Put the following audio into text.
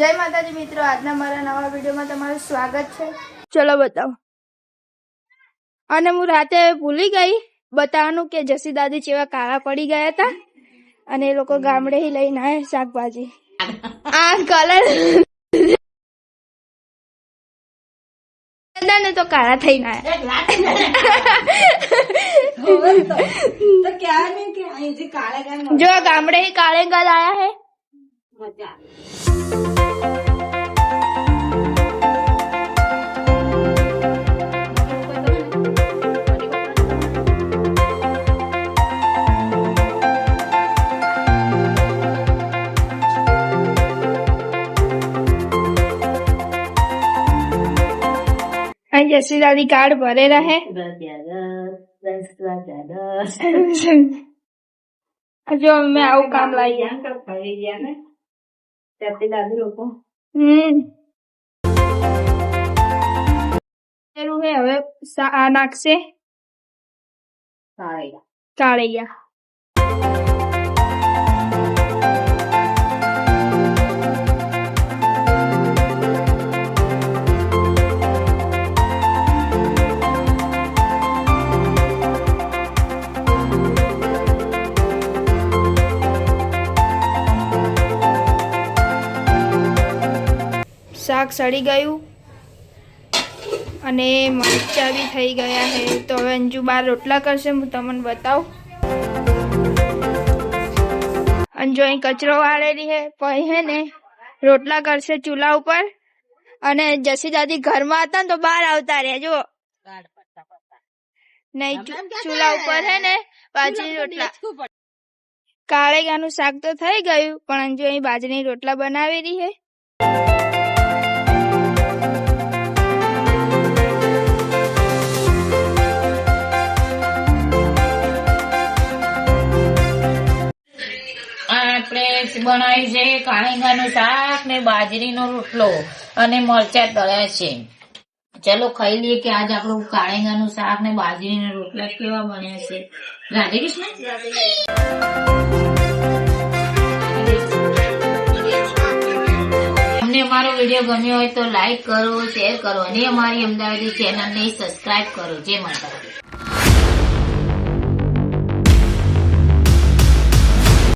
જય માતાજી મિત્રો, આજના મારા નવા વિડીયોમાં તમારું સ્વાગત છે। ચલો બતાવો। અને હું રાતે ભૂલી ગઈ બતાવવાનું કે જસી દાદી ચેવા કાળા પડી ગયા હતા અને એ લોકો ગામડે લઈને આવ્યા શાકભાજી। આ કલર ને તો કાળા થઈને આવ્યા। જો ગામડે કાળે ગલ आया है। मजा जैसी दादी कार्ड भरे रहे। जो मैं आऊ काम लाई दादी लोग है હવે આ નાખશે કાળૈયા। શાક સડી ગયું અને મરચા બી થઈ ગયા છે। તો હવે અંજુ બાર રોટલા કરશે, હું તમને બતાવું। અંજુ અહીં કચરો વાળેલી है પછી है ને રોટલા કરશે ચૂલા ઉપર। અને જસી દાદી ઘરમાં હતા ને તો બહાર આવતા રહ્યા જો નહીં ચૂલા ઉપર है ને બાજરી રોટલા। કાળેગાનું શાક તો થઈ ગયું પણ અંજુ અહીં બાજરી રોટલા બનાવી રહી है। બનાવી છે કાળીંગાનું શાક ને બાજરીનો રોટલો અને મરચા તળ્યા છે। ચલો ખાઈ લઈએ કે આજ આપણું કાળીંગાનું શાક ને બાજરીના રોટલા કેવા બન્યા છે। રાધે કૃષ્ણ। તમને અમારો વિડીયો ગમ્યો હોય તો લાઈક કરો, શેર કરો અને અમારી અમદાવાદી ચેનલને સબસ્ક્રાઇબ કરો। જય માતા।